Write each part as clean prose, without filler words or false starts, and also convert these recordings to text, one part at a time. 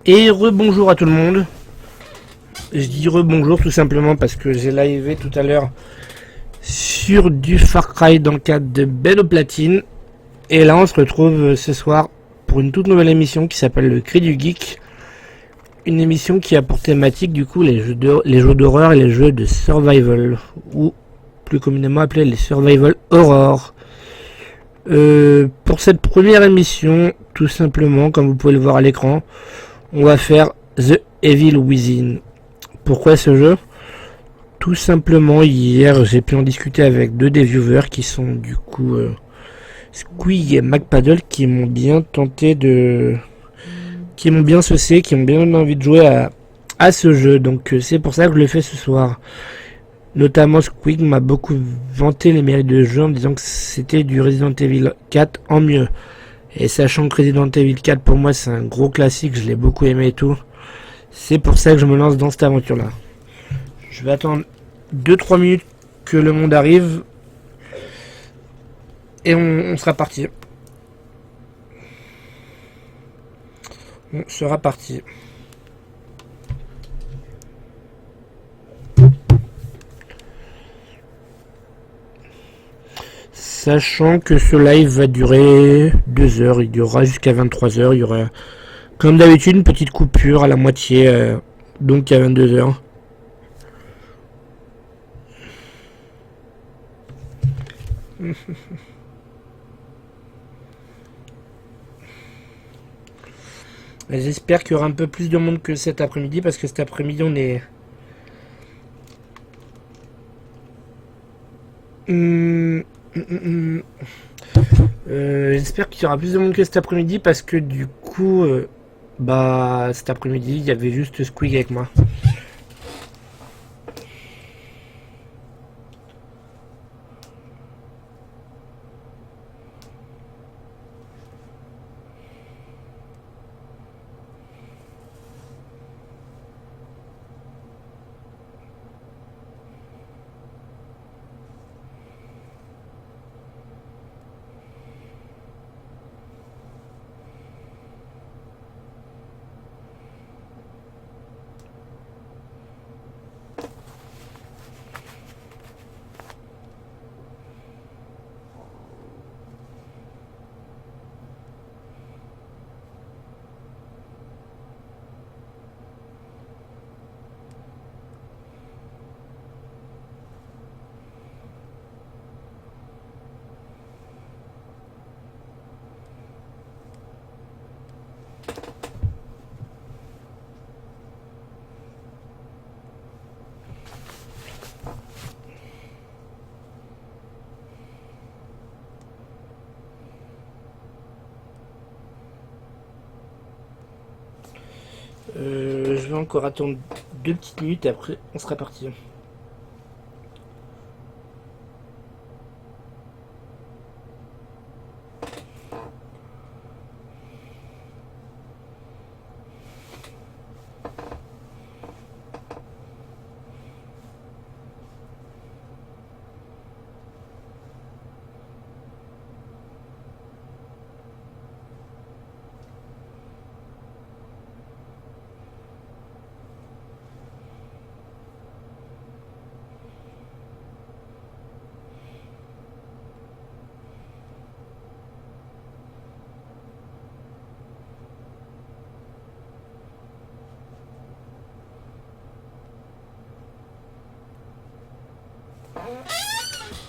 Et rebonjour à tout le monde. Je dis rebonjour tout simplement parce que j'ai livé tout à l'heure sur du Far Cry dans le cadre de Belle au Platine. Et là on se retrouve ce soir pour une toute nouvelle émission qui s'appelle le Cri du Geek. Une émission qui a pour thématique du coup les jeux d'horreur et les jeux de survival, ou plus communément appelés les survival horror. Pour cette première émission, tout simplement, comme vous pouvez le voir à l'écran, on va faire The Evil Within. Pourquoi ce jeu? Tout simplement, hier j'ai pu en discuter avec deux des viewers qui sont du coup Squig et McPaddle, qui m'ont bien tenté de... qui m'ont bien saucé, qui ont bien envie de jouer à ce jeu. Donc c'est pour ça que je le fais ce soir. Notamment Squig m'a beaucoup vanté les mérites de jeu en disant que c'était du Resident Evil 4 en mieux. Et sachant que Resident Evil 4 pour moi c'est un gros classique, je l'ai beaucoup aimé et tout. C'est pour ça que je me lance dans cette aventure là. Je vais attendre 2-3 minutes que le monde arrive. Et on sera parti. On sera parti. Sachant que ce live va durer 2 heures, il durera jusqu'à 23 heures. Il y aura, comme d'habitude, une petite coupure à la moitié, donc à 22 heures. J'espère qu'il y aura un peu plus de monde que cet après-midi, parce que cet après-midi on est... J'espère qu'il y aura plus de monde que cet après-midi, parce que du coup, cet après-midi, il y avait juste Squig avec moi. Je vais encore attendre 2 petites minutes et après on sera parti.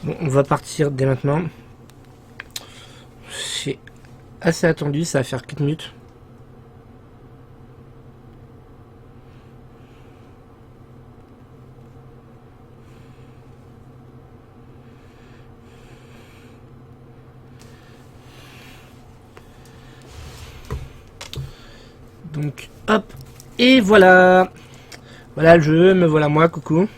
Bon, on va partir dès maintenant. C'est assez attendu, ça va faire 4 minutes. Donc, hop, et voilà. Voilà le jeu, me voilà moi, coucou.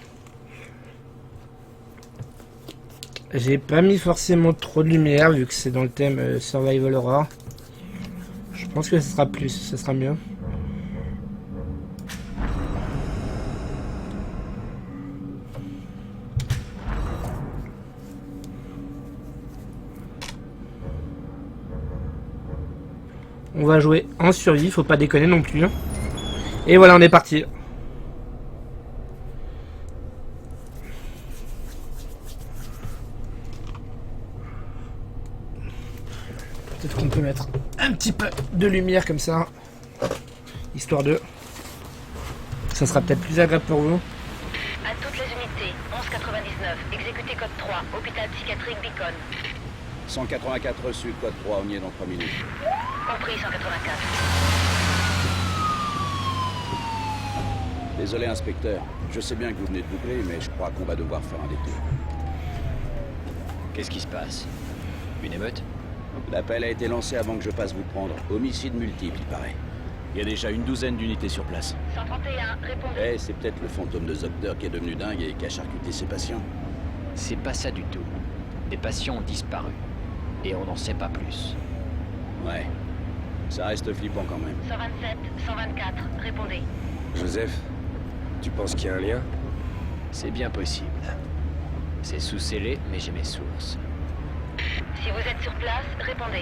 J'ai pas mis forcément trop de lumière vu que c'est dans le thème Survival Horror. Je pense que ce sera plus, ce sera mieux. On va jouer en survie, faut pas déconner non plus. Et voilà, on est parti. Peut-être qu'on peut mettre un petit peu de lumière comme ça. Histoire de... Ça sera peut-être plus agréable pour vous. À toutes les unités, 1199, exécuté code 3, hôpital psychiatrique Beacon. 184 reçu, code 3, on y est dans 3 minutes. Compris 184. Désolé, inspecteur. Je sais bien que vous venez de doubler, mais je crois qu'on va devoir faire un détour. Qu'est-ce qui se passe? Une émeute? L'appel a été lancé avant que je passe vous prendre. Homicide multiple, il paraît. Il y a déjà une douzaine d'unités sur place. 131, répondez. Eh, c'est peut-être le fantôme de Zocter qui est devenu dingue et qui a charcuté ses patients. C'est pas ça du tout. Des patients ont disparu. Et on n'en sait pas plus. Ouais. Ça reste flippant quand même. 127, 124, répondez. Joseph, tu penses qu'il y a un lien? C'est bien possible. C'est sous scellé, mais j'ai mes sources. Si vous êtes sur place, répondez.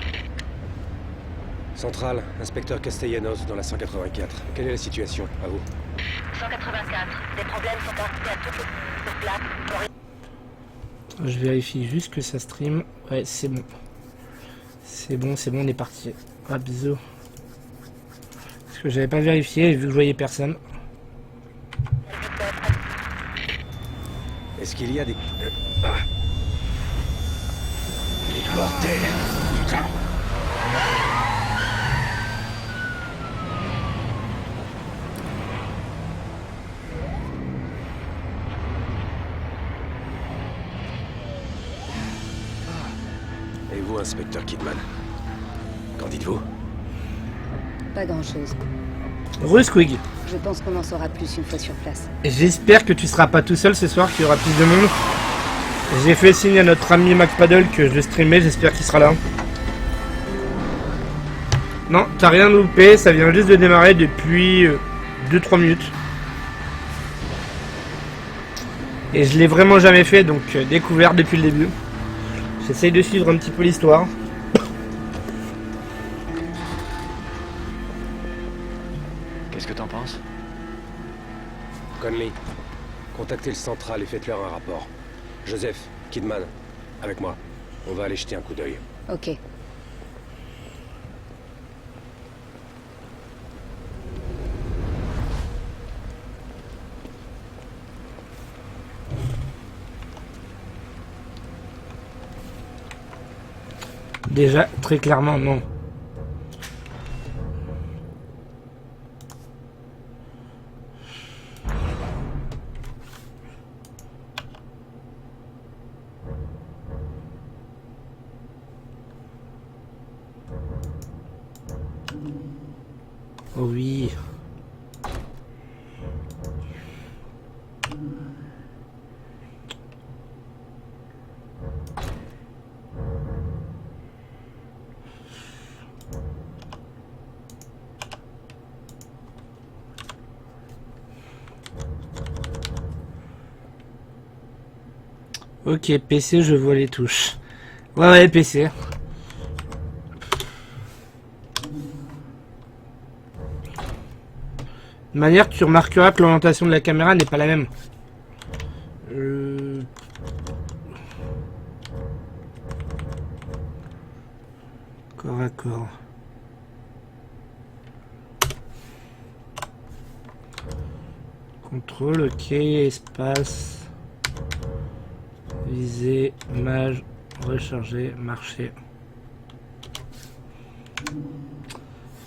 Centrale, inspecteur Castellanos dans la 184. Quelle est la situation? À vous. 184, des problèmes sont portés à toutes les plaques. Je vérifie juste que ça stream. Ouais, c'est bon. C'est bon, on est parti. Ah, bisous. Parce que j'avais pas vérifié, vu que je voyais personne. Est-ce qu'il y a des... Mortel! Putain! Et vous, inspecteur Kidman? Qu'en dites-vous? Pas grand-chose. Re-Squig. Je pense qu'on en saura plus une fois sur place. J'espère que tu seras pas tout seul ce soir, qu'il y aura plus de monde. J'ai fait signe à notre ami Max Paddle que je streamais, j'espère qu'il sera là. Non, t'as rien loupé, ça vient juste de démarrer depuis 2-3 minutes. Et je l'ai vraiment jamais fait, donc découvert depuis le début. J'essaye de suivre un petit peu l'histoire. Qu'est-ce que t'en penses? Conley, contactez le central et faites-leur un rapport. Joseph, Kidman, avec moi. On va aller jeter un coup d'œil. Ok. Déjà, très clairement, non. Oh oui. Ok, PC, je vois les touches. Ouais, PC. De manière, tu remarqueras que l'orientation de la caméra n'est pas la même. Corps à corps. Contrôle, ok, espace. Viser, image, recharger, marcher.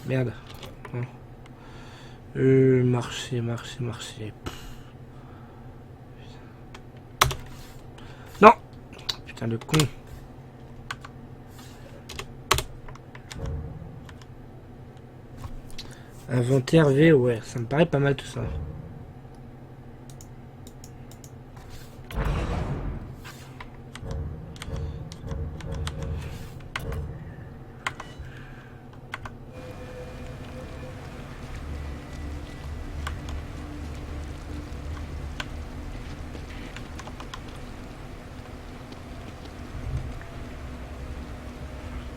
Merde. Marcher. Non! Putain de con. Inventaire V, ouais, ça me paraît pas mal tout ça.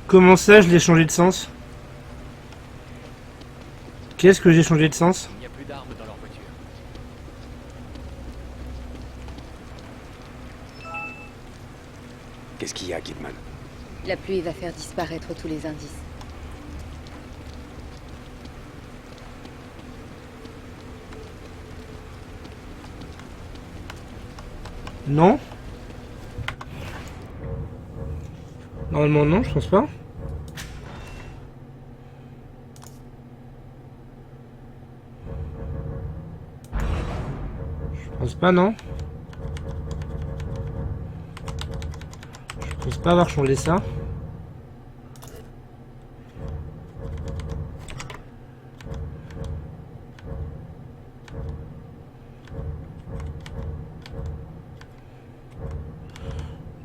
Comment ça, je l'ai changé de sens? Qu'est-ce que j'ai changé de sens? Il n'y a plus d'armes. Qu'est-ce qu'il y a, Kidman? La pluie va faire disparaître tous les indices. Non. Normalement non, je pense pas. Je pense pas, non. Je pense pas avoir changé ça.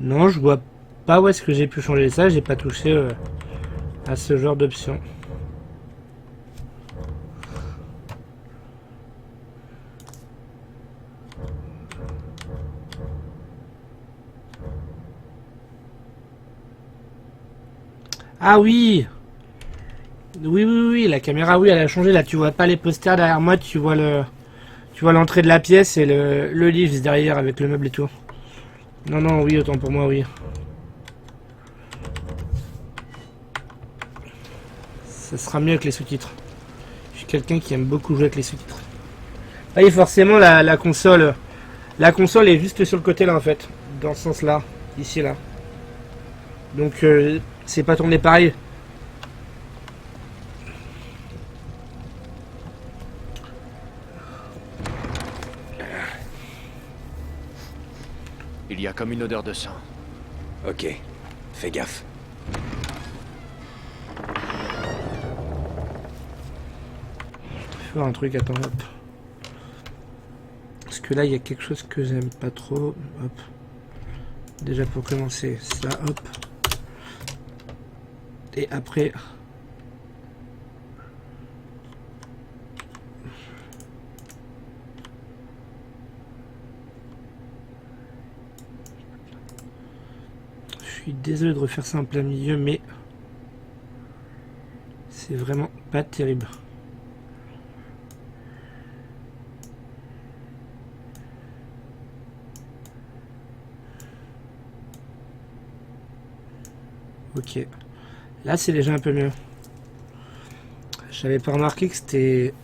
Non, je vois pas où est-ce que j'ai pu changer ça. J'ai pas touché à ce genre d'option. Ah oui! Oui, la caméra, oui, elle a changé. Là, tu vois pas les posters derrière moi, tu vois l'entrée de la pièce et le lit juste derrière avec le meuble et tout. Non, oui, autant pour moi, oui. Ça sera mieux avec les sous-titres. Je suis quelqu'un qui aime beaucoup jouer avec les sous-titres. Ah oui, forcément, la console est juste sur le côté là, en fait. Dans ce sens-là. Ici, là. Donc, c'est pas tourné pareil. Il y a comme une odeur de sang. Ok, fais gaffe. Je vais faire un truc, attends, hop. Parce que là, il y a quelque chose que j'aime pas trop. Hop. Déjà pour commencer, ça, hop. Et après... Je suis désolé de refaire ça en plein milieu, mais c'est vraiment pas terrible. Ok, là c'est déjà un peu mieux. J'avais pas remarqué que c'était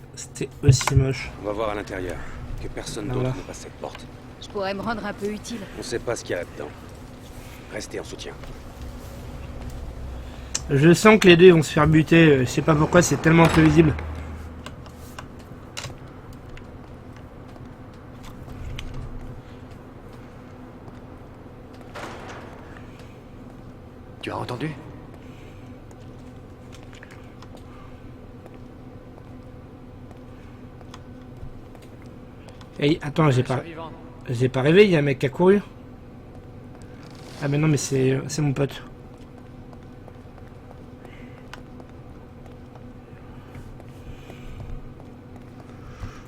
aussi moche. On va voir à l'intérieur. Que personne d'autre Voilà. ne passe cette porte. Je pourrais me rendre un peu utile. On sait pas ce qu'il y a là-dedans. Restez en soutien. Je sens que les deux vont se faire buter, je sais pas pourquoi, c'est tellement prévisible. Tu as entendu? Hey, attends, j'ai pas rêvé, il y a un mec qui a couru. Ah mais non, mais c'est mon pote.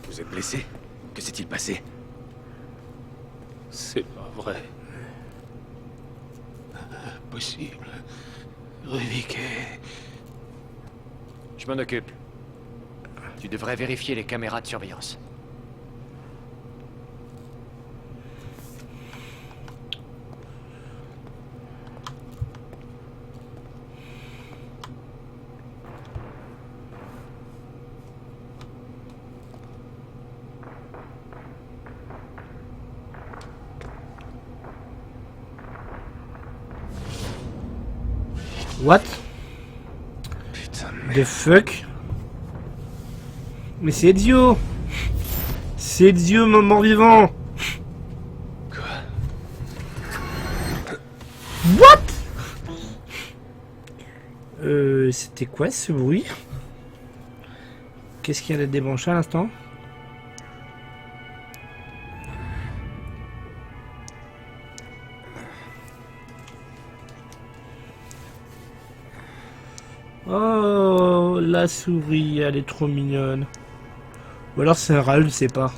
Vous êtes blessé? Que s'est-il passé? C'est pas vrai. Impossible. Ruvik est... Je m'en occupe. Tu devrais vérifier les caméras de surveillance. What Putain de the merde. fuck? Mais c'est Ezio! C'est Ezio, moment vivant! Quoi? What? C'était quoi ce bruit? Qu'est-ce qu'il y a d'être débranché à l'instant? Oh, la souris, elle est trop mignonne. Ou alors c'est un rat, je sais pas.